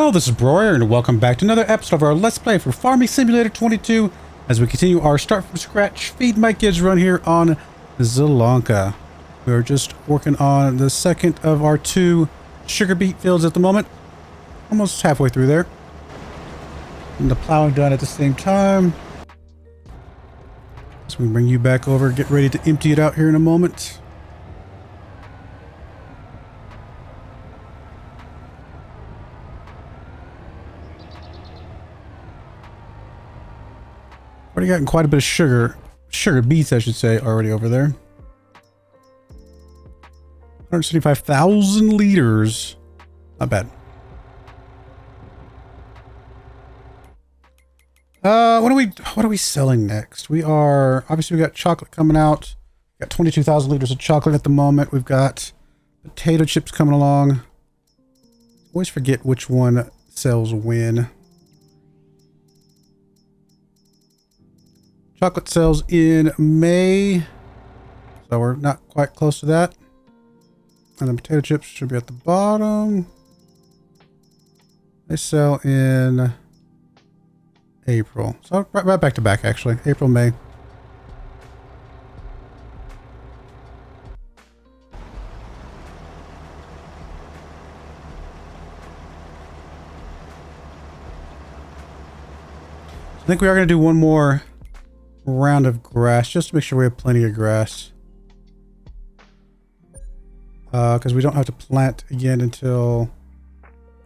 Hello, this is Broyar, and welcome back to another episode of our Let's Play for Farming Simulator 22 as we continue our start from scratch feed my kids run here on Zielonka. We are just working on the second of our two sugar beet fields at the moment. Almost halfway through there. And the plowing done at the same time. So we can bring you back over, get ready to empty it out here in a moment. Already gotten quite a bit of sugar beets, I should say, already over there. 175,000 liters. Not bad. What are we selling next? We are, obviously we got chocolate coming out. Got 22,000 liters of chocolate at the moment. We've got potato chips coming along. Always forget which one sells when. Chocolate sells in May, so we're not quite close to that. And the potato chips should be at the bottom. They sell in April. So right back to back, actually. April, May. I think we are going to do one more round of grass just to make sure we have plenty of grass, because we don't have to plant again until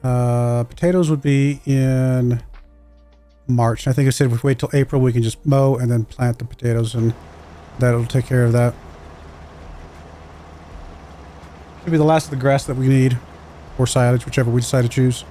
potatoes would be in March. I think I said if we wait till April we can just mow and then plant the potatoes, and that'll take care of that. Should be the last of the grass that we need, or silage, whichever we decide to choose.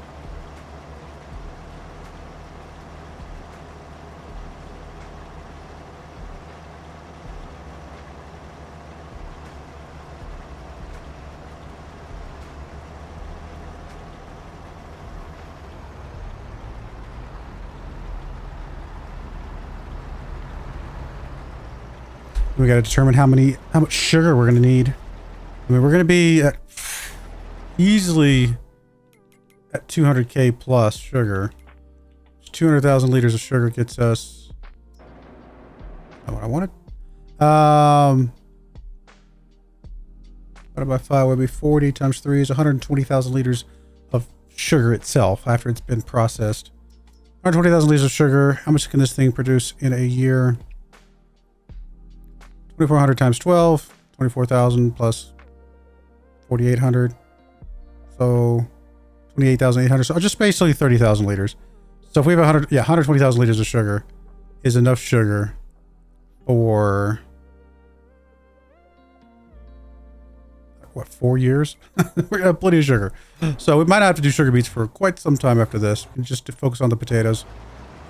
We got to determine how much sugar we're going to need. I mean, we're going to be at easily at 200k plus sugar. 200,000 liters of sugar gets us. Not what I wanted. Divided by 5 would be 40 times 3 is 120,000 liters of sugar itself after it's been processed. 120,000 liters of sugar. How much can this thing produce in a year? 2,400 times 12, 24,000 plus 4,800. So 28,800. So just basically 30,000 liters. So if we have 120,000 liters of sugar is enough sugar for what, 4 years? We're gonna have plenty of sugar. So we might not have to do sugar beets for quite some time after this. Just to focus on the potatoes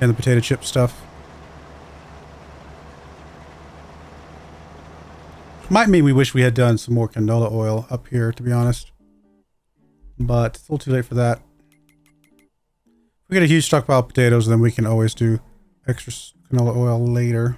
and the potato chip stuff. Might mean we wish we had done some more canola oil up here, to be honest. But it's a little too late for that. If we get a huge stockpile of potatoes, then we can always do extra canola oil later.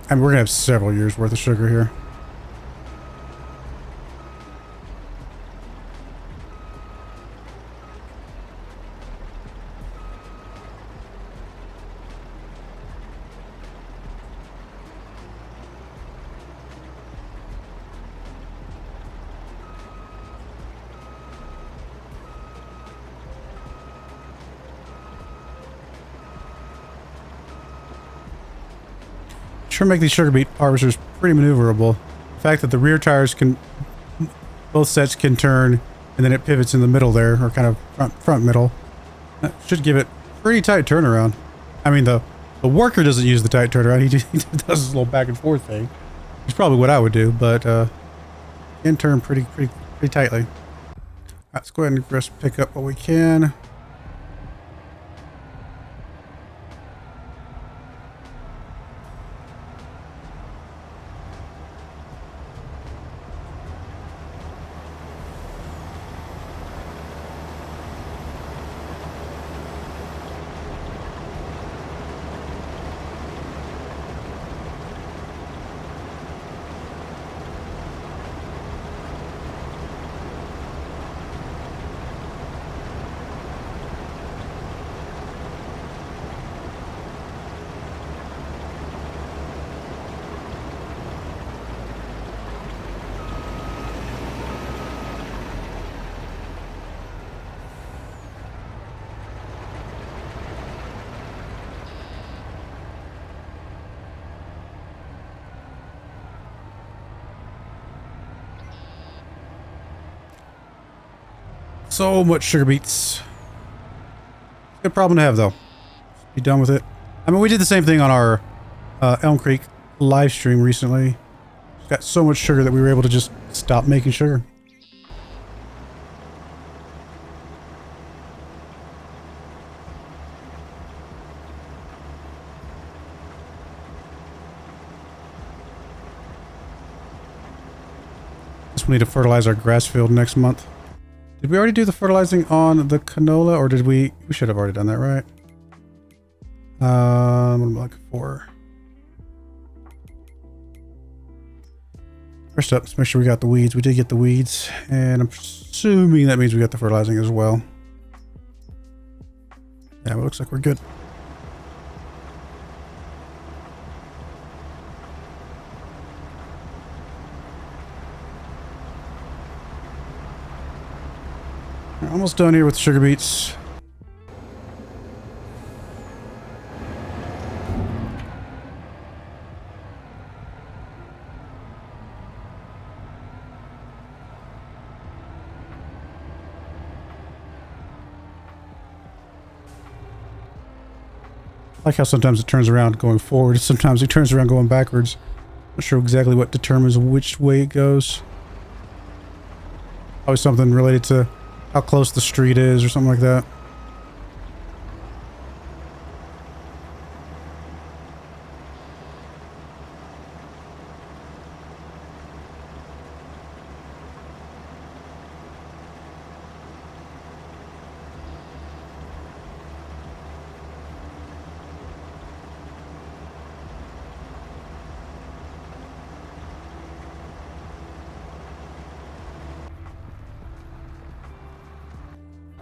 And we're going to have several years worth of sugar here. Sure make these sugar beet harvesters pretty maneuverable. The fact that the rear tires can, both sets can turn, and then it pivots in the middle there, or kind of front middle. That should give it pretty tight turnaround. I mean, the worker doesn't use the tight turnaround. He does this little back and forth thing. It's probably what I would do, but can turn pretty tightly. All right, let's go ahead and just pick up what we can. So much sugar beets. Good problem to have, though. Be done with it. I mean, we did the same thing on our Elm Creek live stream recently. Got so much sugar that we were able to just stop making sugar. Guess we need to fertilize our grass field next month. Did we already do the fertilizing on the canola, or did we? We should have already done that, right? What am I looking for? First up, let's make sure we got the weeds. We did get the weeds, and I'm assuming that means we got the fertilizing as well. Yeah, it looks like we're good. We're almost done here with the sugar beets. I like how sometimes it turns around going forward, sometimes it turns around going backwards. Not sure exactly what determines which way it goes. Probably something related to how close the street is or something like that.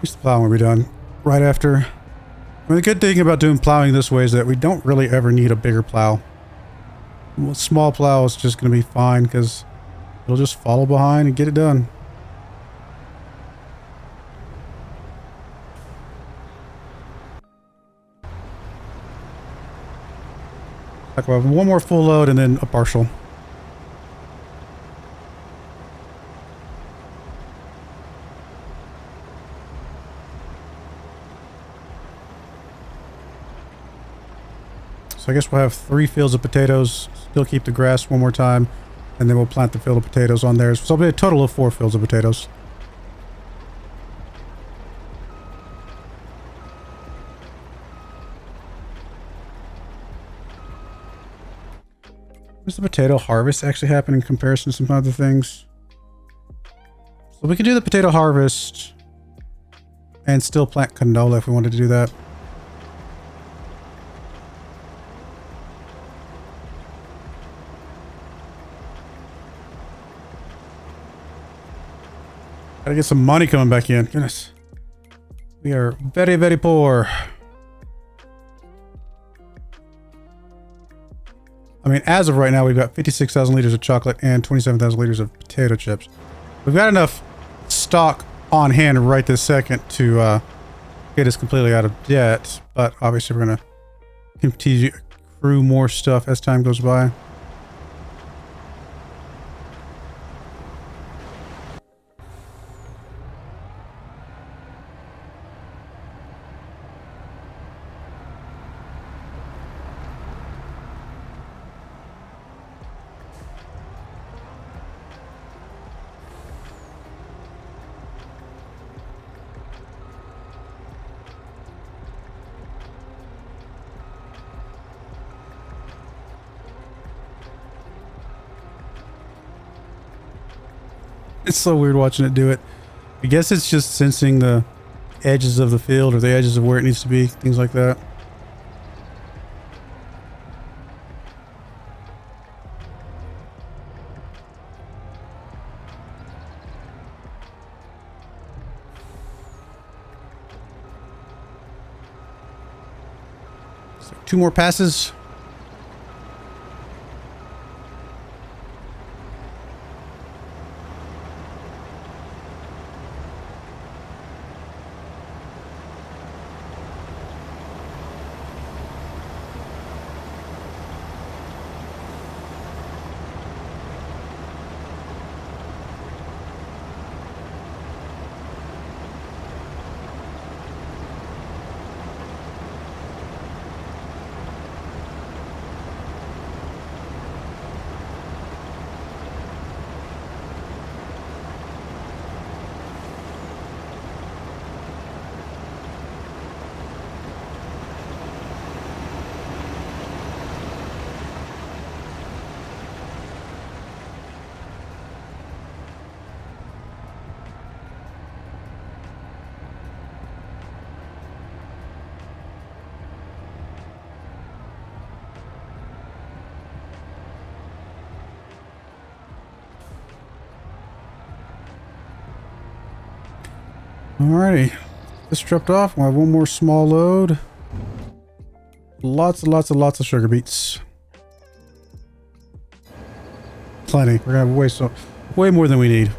The plowing will be done right after. I mean, the good thing about doing plowing this way is that we don't really ever need a bigger plow. A small plow is just going to be fine because it'll just follow behind and get it done. Like we'll have one more full load and then a partial. So I guess we'll have 3 fields of potatoes, still keep the grass one more time, and then we'll plant the field of potatoes on there. So it'll be a total of 4 fields of potatoes. Does the potato harvest actually happen in comparison to some other things? So we could do the potato harvest and still plant canola if we wanted to do that. Gotta get some money coming back in. Goodness. We are very, very poor. I mean, as of right now, we've got 56,000 liters of chocolate and 27,000 liters of potato chips. We've got enough stock on hand right this second to get us completely out of debt. But obviously, we're going to continue to accrue more stuff as time goes by. It's so weird watching it do it. I guess it's just sensing the edges of the field or the edges of where it needs to be, things like that. So 2 more passes. Alrighty. This dropped off. We'll have one more small load. Lots and lots and lots of sugar beets. Plenty. We're gonna have way more than we need.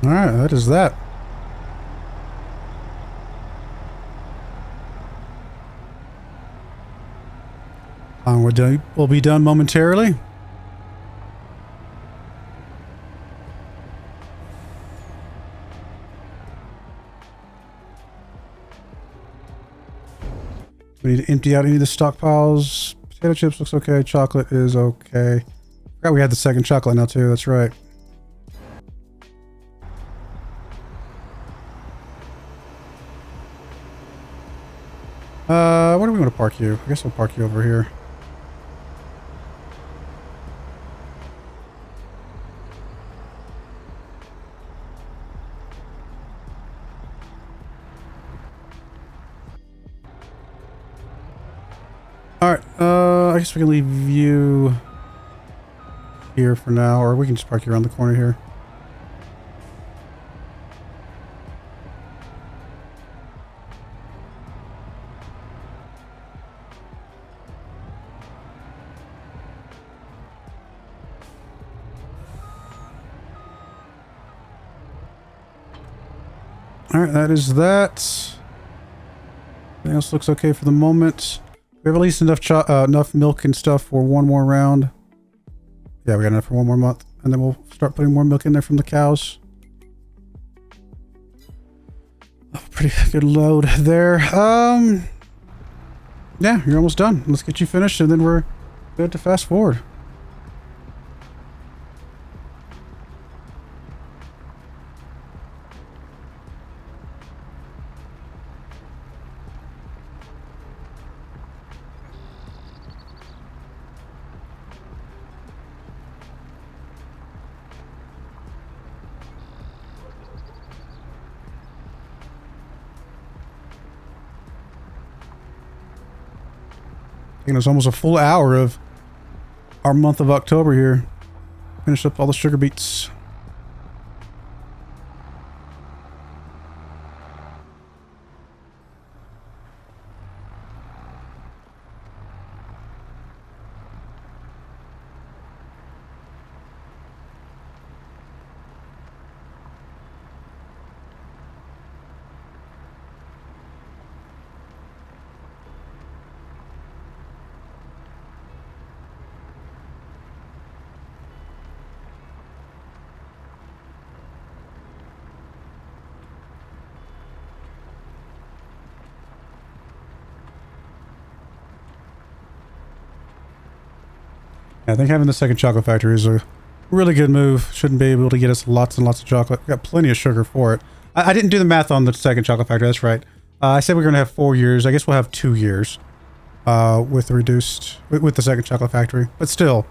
Alright, that is that. We'll be done momentarily. We need to empty out any of the stockpiles. Potato chips looks okay. Chocolate is okay. Forgot we had the second chocolate now too. That's right. Where do we want to park you? I guess we'll park you over here. Alright, I guess we can leave you here for now, or we can just park you around the corner here. Alright, that is that. Everything else looks okay for the moment. We have at least enough milk and stuff for one more round. Yeah, we got enough for one more month. And then we'll start putting more milk in there from the cows. Oh, pretty good load there. Yeah, you're almost done. Let's get you finished and then we're good to fast forward. It was almost a full hour of our month of October here. Finished up all the sugar beets. Yeah, I think having the second chocolate factory is a really good move. Shouldn't be able to get us lots and lots of chocolate. We got plenty of sugar for it. I didn't do the math on the second chocolate factory. That's right. I said we we're going to have 4 years. I guess we'll have 2 years with the second chocolate factory. But still,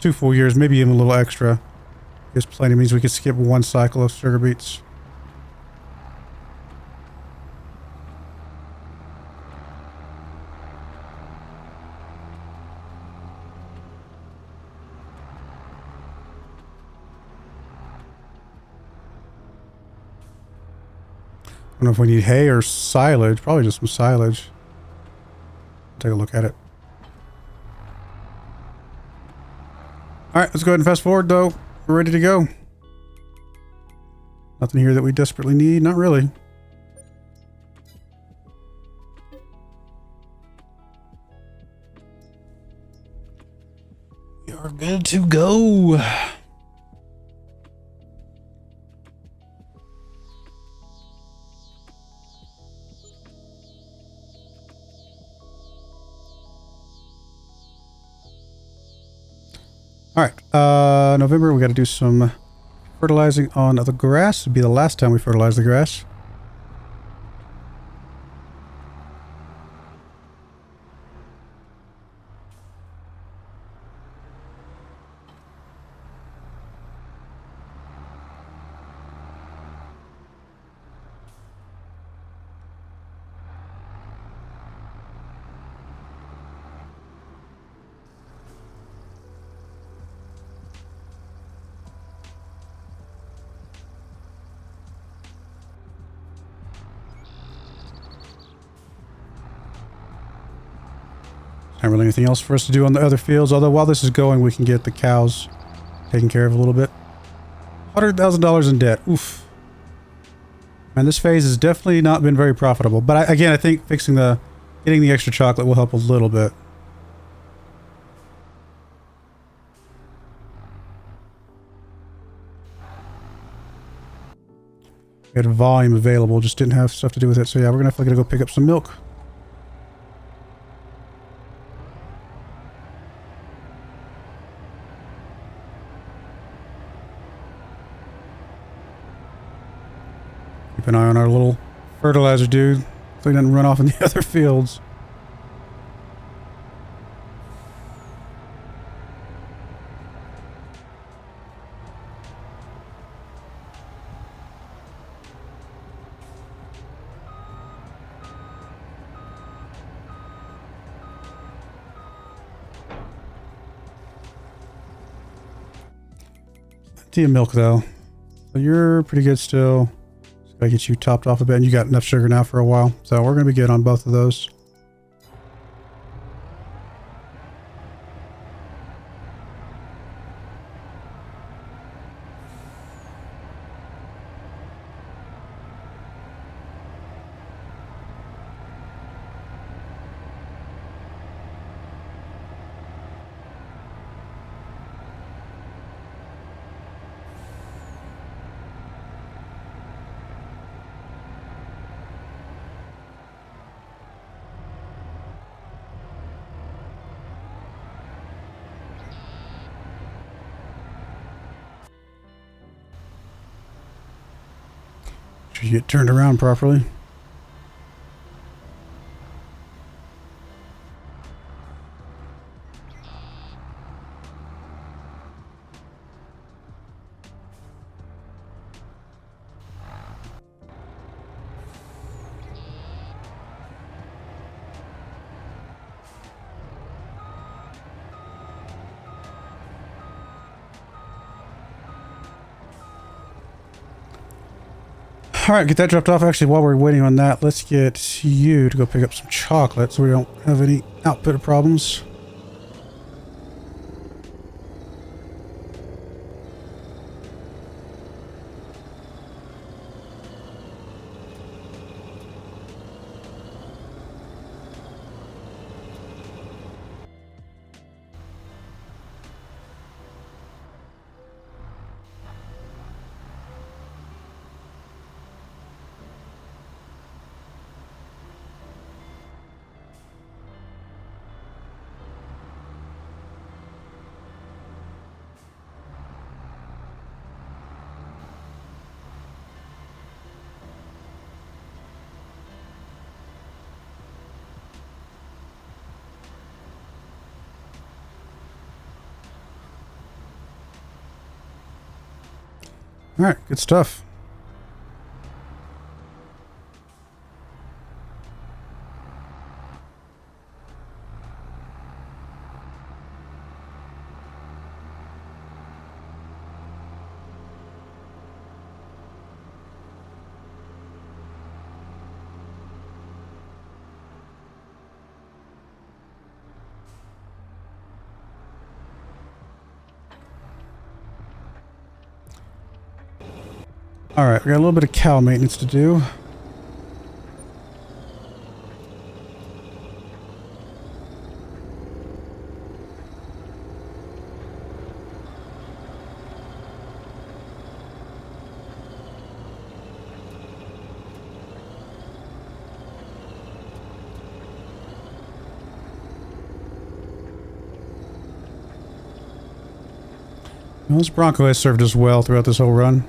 2 full years, maybe even a little extra. Is plenty. Means we could skip 1 cycle of sugar beets. don't know if we need hay or silage. Probably just some silage. Take a look at it. Alright, let's go ahead and fast forward though. We're ready to go. Nothing here that we desperately need. Not really. We are good to go. Alright, November, we got to do some fertilizing on the grass. It'd be the last time we fertilize the grass. Not really anything else for us to do on the other fields, although while this is going, we can get the cows taken care of a little bit. $100,000 in debt. Oof. Man, this phase has definitely not been very profitable. But again, I think getting the extra chocolate will help a little bit. We had volume available, just didn't have stuff to do with it. So yeah, we're gonna have to go pick up some milk. Keep an eye on our little fertilizer dude so he doesn't run off in the other fields. Plenty of milk though. So you're pretty good still. Gotta get you topped off a bit, and you got enough sugar now for a while. So we're gonna be good on both of those. You get turned around properly. All right, get that dropped off. Actually, while we're waiting on that, let's get you to go pick up some chocolate so we don't have any output problems. All right, good stuff. Alright, we got a little bit of cow maintenance to do. Well, this Bronco has served us well throughout this whole run.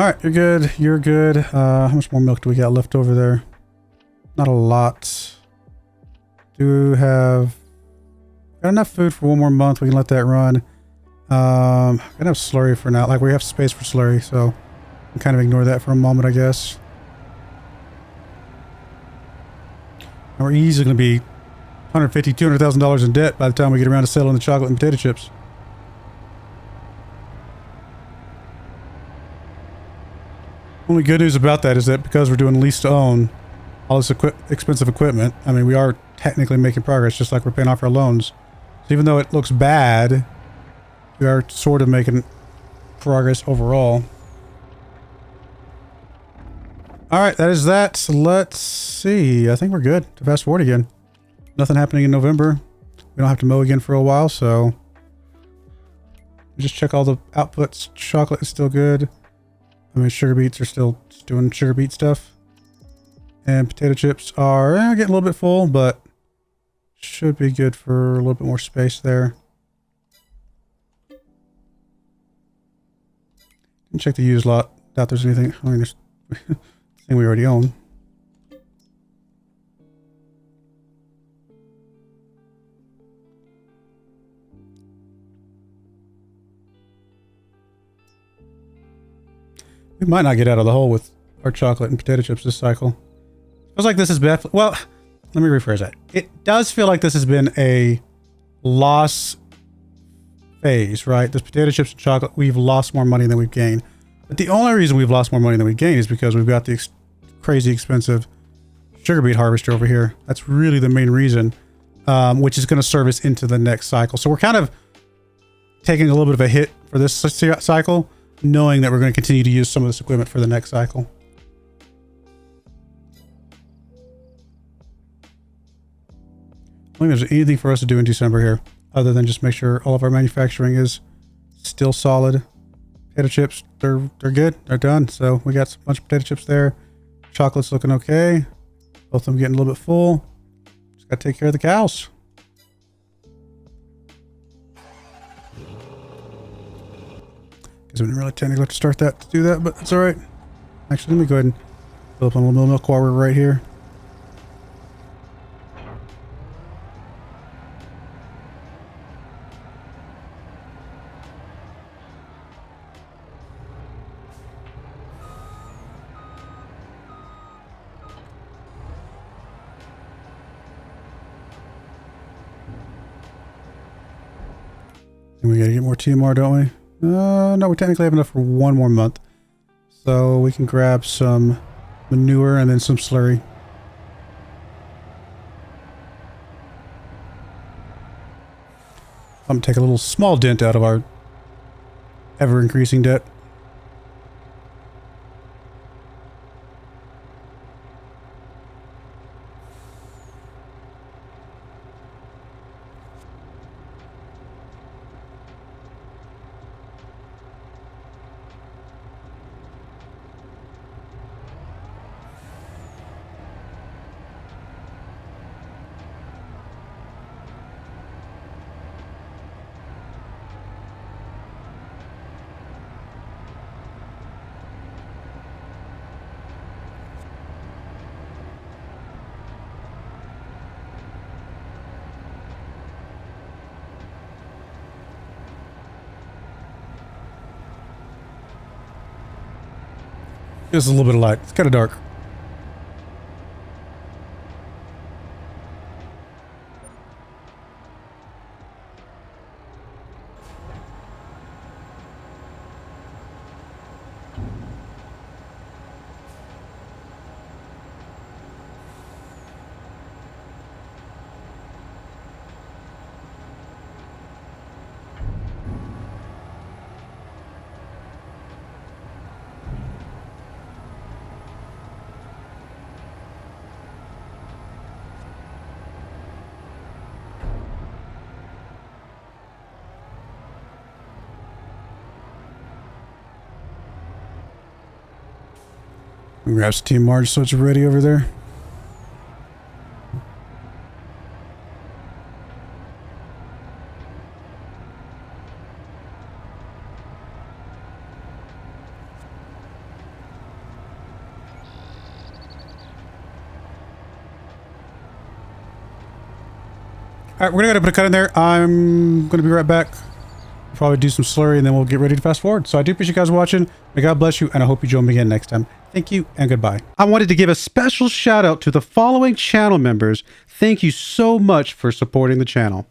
Alright, you're good. You're good. How much more milk do we got left over there? Not a lot. Do have... Got enough food for one more month. We can let that run. Got enough slurry for now. Like, we have space for slurry, so... we can kind of ignore that for a moment, I guess. And we're easily going to be $150,000, $200,000 in debt by the time we get around to selling the chocolate and potato chips. Only good news about that is that because we're doing lease to own all this expensive equipment, I mean, we are technically making progress, just like we're paying off our loans. So even though it looks bad, we are sort of making progress overall. Alright, that is that. So let's see. I think we're good to fast forward again. Nothing happening in November. We don't have to mow again for a while, so... just check all the outputs. Chocolate is still good. I mean, sugar beets are still doing sugar beet stuff. And potato chips are getting a little bit full, but should be good for a little bit more space there. And check the used lot. Doubt there's anything. I mean, there's thing we already own. We might not get out of the hole with our chocolate and potato chips this cycle. Feels like this has been... well, let me rephrase that. It does feel like this has been a loss phase, right? This potato chips and chocolate, we've lost more money than we've gained. But the only reason we've lost more money than we've gained is because we've got the crazy expensive sugar beet harvester over here. That's really the main reason, which is going to serve us into the next cycle. So we're kind of taking a little bit of a hit for this cycle, knowing that we're going to continue to use some of this equipment for the next cycle. I don't think there's anything for us to do in December here, other than just make sure all of our manufacturing is still solid. Potato chips, they're good. They're done. So we got a bunch of potato chips there. Chocolate's looking okay. Both of them getting a little bit full. Just got to take care of the cows. Because we didn't really technically have to start that to do that, but it's all right. Actually, let me go ahead and fill up on a little milk while we're right here. And we gotta get more TMR, don't we? No, we technically have enough for one more month. So we can grab some manure and then some slurry. I'm gonna take a little small dent out of our ever-increasing debt. Just a little bit of light. It's kind of dark. Grab some Team Marge so it's ready over there. All right, we're gonna go put a cut in there. I'm gonna be right back. Probably do some slurry and then we'll get ready to fast forward. So I do appreciate you guys watching. May God bless you, and I hope you join me again next time. Thank you and goodbye. I wanted to give a special shout out to the following channel members. Thank you so much for supporting the channel.